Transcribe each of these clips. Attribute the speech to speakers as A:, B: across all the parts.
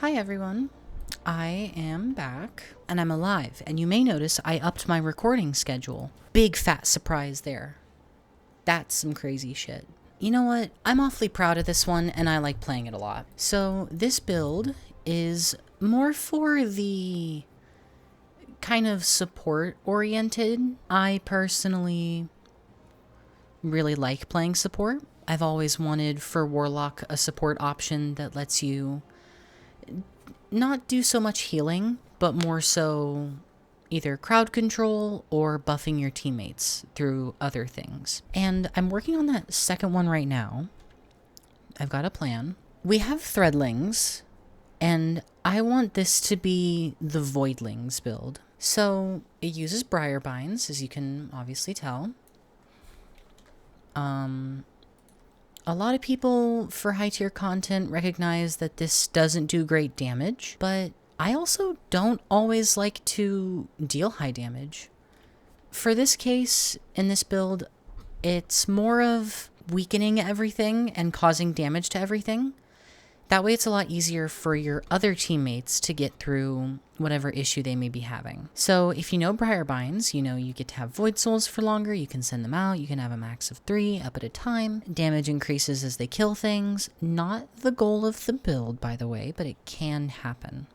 A: Hi everyone, I am back and I'm alive, and you may notice I upped my recording schedule. Big fat surprise there. That's some crazy shit. You know what? I'm awfully proud of this one and I like playing it a lot. So this build is more for the kind of support oriented. I personally really like playing support. I've always wanted for Warlock a support option that lets you not do so much healing, but more so either crowd control or buffing your teammates through other things. And I'm working on that second one right now. I've got a plan. We have Threadlings, and I want this to be the Voidlings build. So it uses Briarbinds, as you can obviously tell. A lot of people for high tier content recognize that this doesn't do great damage, but I also don't always like to deal high damage. For this case, in this build, it's more of weakening everything and causing damage to everything. That way it's a lot easier for your other teammates to get through whatever issue they may be having. So if you know Briarbinds, you know you get to have Void Souls for longer, you can send them out, you can have a max of 3 up at a time. Damage increases as they kill things. Not the goal of the build, by the way, but it can happen.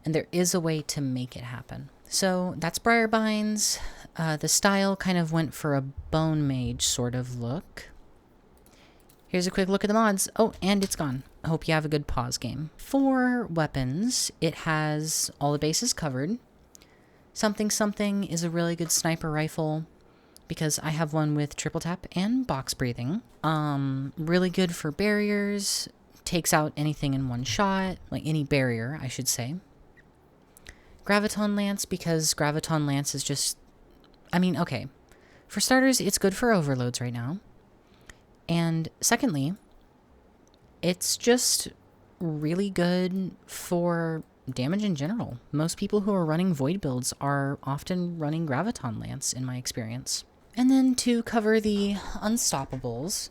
A: And there is a way to make it happen. So that's Briarbinds. The style kind of went for a Bone Mage sort of look. Here's a quick look at the mods. Oh, and it's gone. I hope you have a good pause game. For weapons, it has all the bases covered. Something Something is a really good sniper rifle because I have one with triple tap and box breathing. Really good for barriers. Takes out anything in one shot, like any barrier, I should say. Graviton Lance, because Graviton Lance is just... okay. For starters, it's good for overloads right now. And secondly, it's just really good for damage in general. Most people who are running Void builds are often running Graviton Lance, in my experience. And then to cover the unstoppables,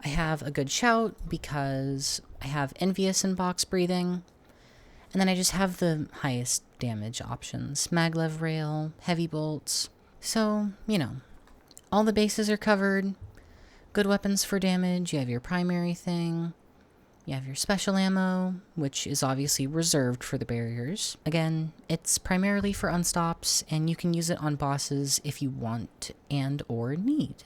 A: I have a good shout because I have Envious and box breathing. And then I just have the highest damage options. Maglev Rail, Heavy Bolts. So, all the bases are covered. Good weapons for damage. You have your primary thing. You have your special ammo, which is obviously reserved for the barriers. Again, it's primarily for unstops, and you can use it on bosses if you want and or need.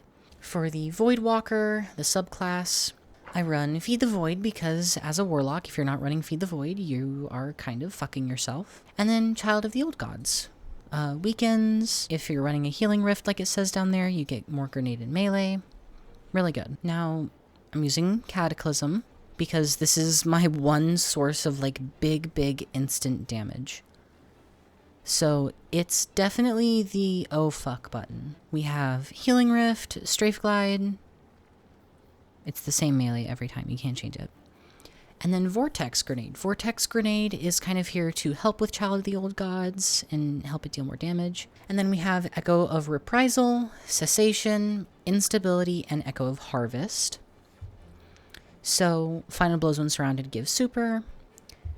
A: For the Void Walker, the subclass, I run Feed the Void because as a Warlock, if you're not running Feed the Void, you are kind of fucking yourself. And then Child of the Old Gods. Weakens. If you're running a Healing Rift like it says down there, you get more grenade and melee. Really good. Now, I'm using Cataclysm because this is my one source of big instant damage. So it's definitely the oh fuck button. We have Healing Rift, Strafe Glide. It's the same melee every time, you can't change it. And then Vortex Grenade. Vortex Grenade is kind of here to help with Child of the Old Gods and help it deal more damage. And then we have Echo of Reprisal, Cessation, Instability, and Echo of Harvest. So, Final Blows when surrounded give super.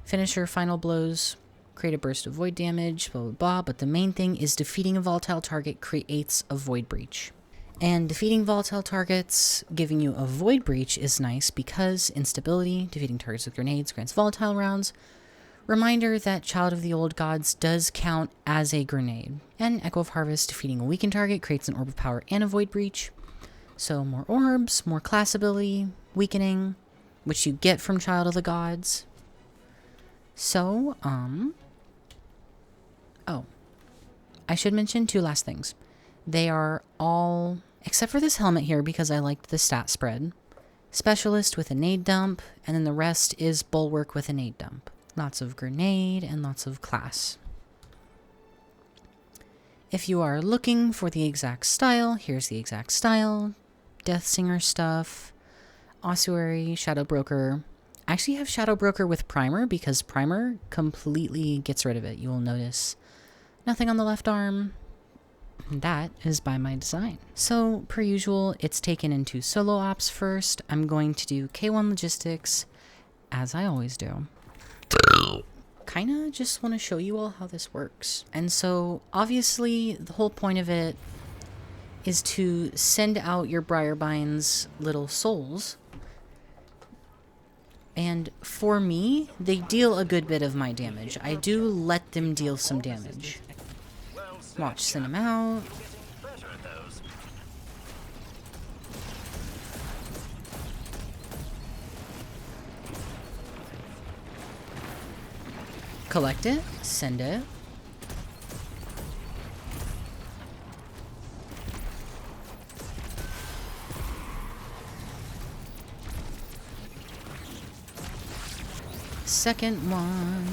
A: Finisher Final Blows create a burst of void damage, blah blah blah. But the main thing is defeating a volatile target creates a void breach. And defeating volatile targets, giving you a void breach is nice because instability, defeating targets with grenades grants volatile rounds. Reminder that Child of the Old Gods does count as a grenade. And Echo of Harvest, defeating a weakened target creates an orb of power and a void breach. So more orbs, more class ability, weakening, which you get from Child of the Gods. So, oh, I should mention 2 last things. They are all, except for this helmet here because I liked the stat spread, Specialist with a nade dump, and then the rest is Bulwark with a nade dump. Lots of grenade and lots of class. If you are looking for the exact style, here's the exact style. Death Singer stuff, Ossuary, Shadow Broker. I actually have Shadow Broker with Primer because Primer completely gets rid of it. You will notice nothing on the left arm. That is by my design. So, per usual, it's taken into solo ops first. I'm going to do K1 logistics, as I always do. kind of just want to show you all how this works. And so obviously the whole point of it is to send out your Briarbind's little souls. And for me, they deal a good bit of my damage. I do let them deal some damage. Watch, send them out. Collect it, send it. Second one.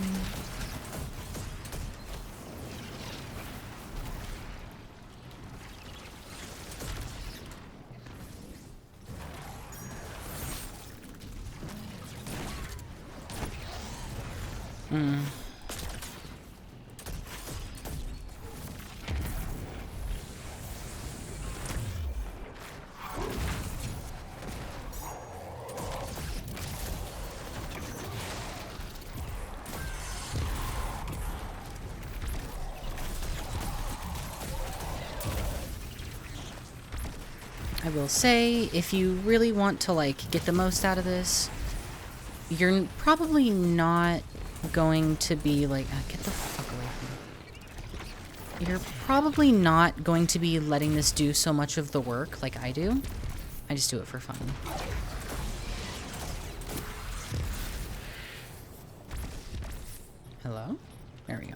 A: I will say, if you really want to, like, get the most out of this, you're probably not going to be, like... get the fuck away from me. You're probably not going to be letting this do so much of the work like I do. I just do it for fun. Hello? There we go.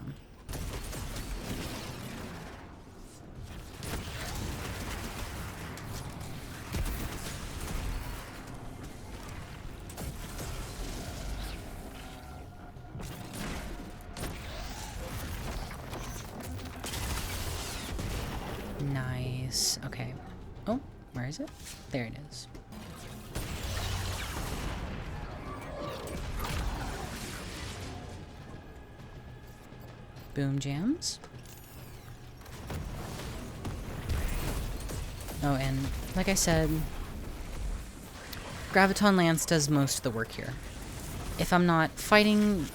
A: Nice. Okay. Oh, where is it? There it is. Boom jams. Oh, and like I said, Graviton Lance does most of the work here. If I'm not fighting,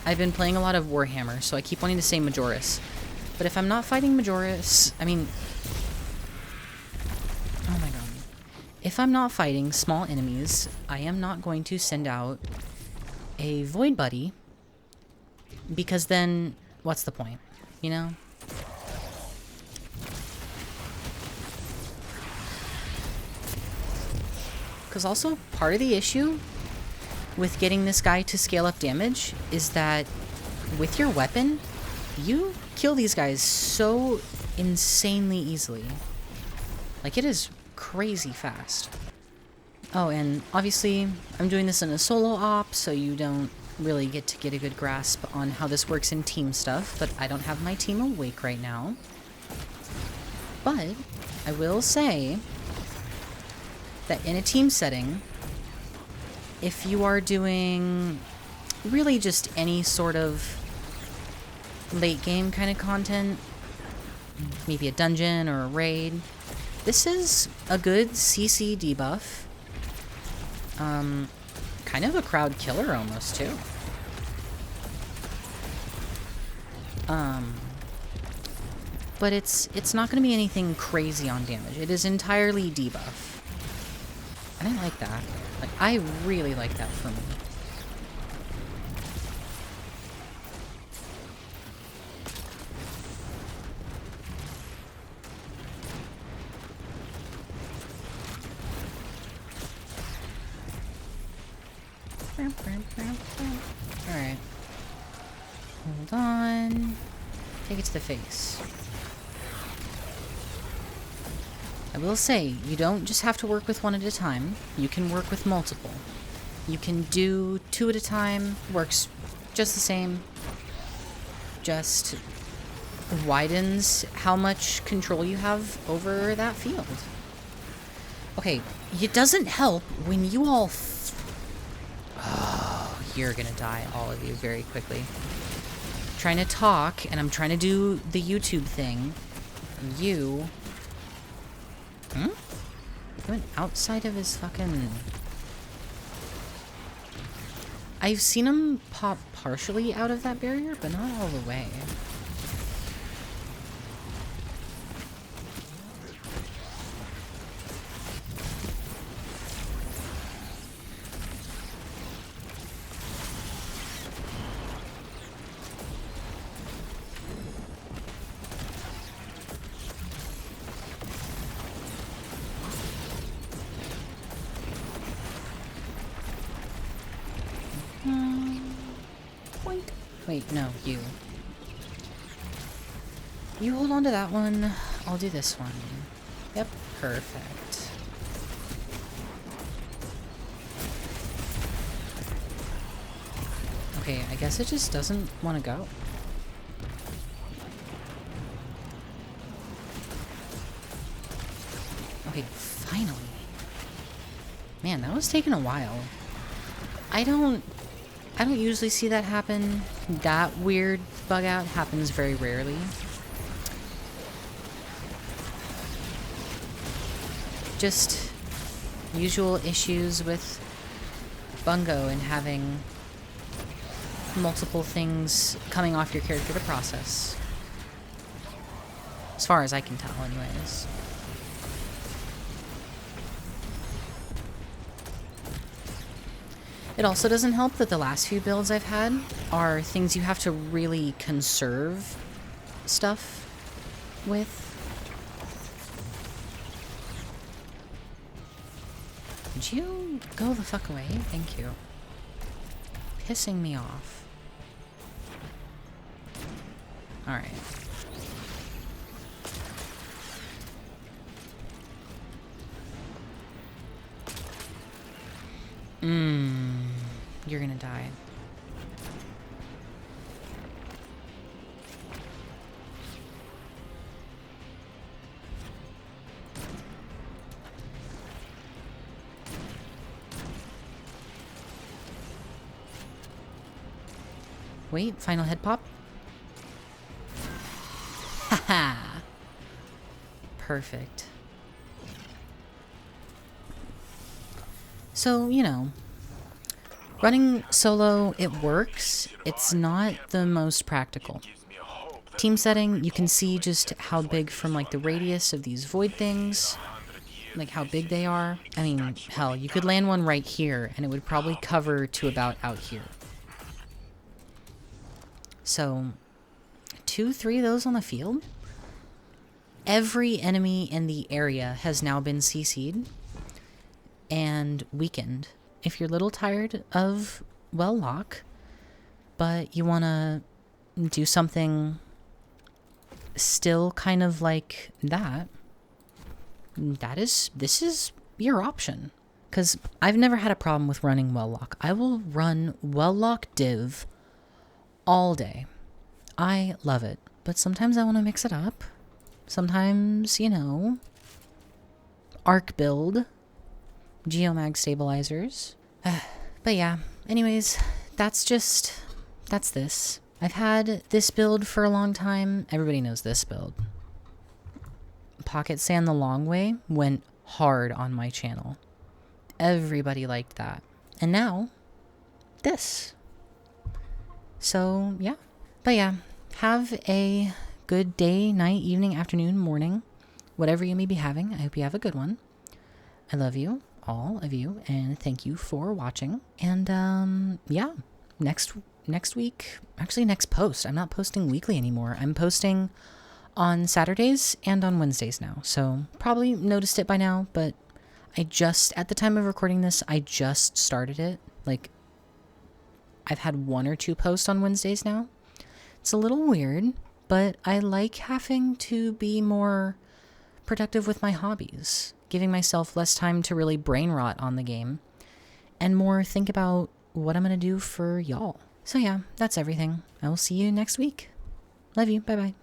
A: I've been playing a lot of Warhammer, so I keep wanting to say Majoris. But if I'm not fighting Majoris, I mean... Oh my god. If I'm not fighting small enemies, I am not going to send out a Void Buddy. Because then, what's the point? You know? Because also, part of the issue with getting this guy to scale up damage is that with your weapon, you kill these guys so insanely easily. Like, it is crazy fast. Oh, and obviously, I'm doing this in a solo op, so you don't really get to get a good grasp on how this works in team stuff, but I don't have my team awake right now. But I will say that in a team setting, if you are doing really just any sort of late game kind of content, maybe a dungeon or a raid, this is a good CC debuff. Kind of a crowd killer almost too. But it's not going to be anything crazy on damage. It is entirely debuff. And I like that. Like, I really like that for me. Alright. Hold on. Take it to the face. I will say, you don't just have to work with one at a time. You can work with multiple. You can do 2 at a time. Works just the same. Just widens how much control you have over that field. Okay, it doesn't help when you all... Oh, you're gonna die, all of you, very quickly. I'm trying to talk, and I'm trying to do the YouTube thing. And you... Hmm? He went outside of his fucking... I've seen them pop partially out of that barrier, but not all the way. Point. Wait, no, you. You hold on to that one. I'll do this one. Yep, perfect. Okay, I guess it just doesn't want to go. Okay, finally. Man, that was taking a while. I don't usually see that happen. That weird bug out happens very rarely. Just usual issues with Bungo and having multiple things coming off your character to process. As far as I can tell, anyways. It also doesn't help that the last few builds I've had are things you have to really conserve stuff with. Would you go the fuck away? Thank you. Pissing me off. Alright. You're gonna die. Wait, final head pop. Haha. Perfect. So, you know, running solo, it works. It's not the most practical. Team setting, you can see just how big from like the radius of these void things, like how big they are. I mean, hell, you could land one right here and it would probably cover to about out here. So, 2, 3 of those on the field. Every enemy in the area has now been CC'd and weakened. If you're a little tired of well lock, but you want to do something still kind of like that, this is your option. Because I've never had a problem with running well lock. I will run well lock div all day. I love it. But sometimes I want to mix it up. Sometimes, you know, arc build, geomag stabilizers. But yeah, anyways, that's this. I've had this build for a long time. Everybody knows this build. Pocket Sand the Long Way went hard on my channel. Everybody liked that. And now, this. So, yeah. But yeah, have a good day, night, evening, afternoon, morning, whatever you may be having. I hope you have a good one. I love you, all of you, and thank you for watching. And, yeah, next week, actually next post. I'm not posting weekly anymore. I'm posting on Saturdays and on Wednesdays now. So, probably noticed it by now, but at the time of recording this, I just started it. Like, I've had 1 or 2 posts on Wednesdays now. It's a little weird, but I like having to be more productive with my hobbies, giving myself less time to really brain rot on the game, and more think about what I'm going to do for y'all. So yeah, that's everything. I will see you next week. Love you. Bye-bye.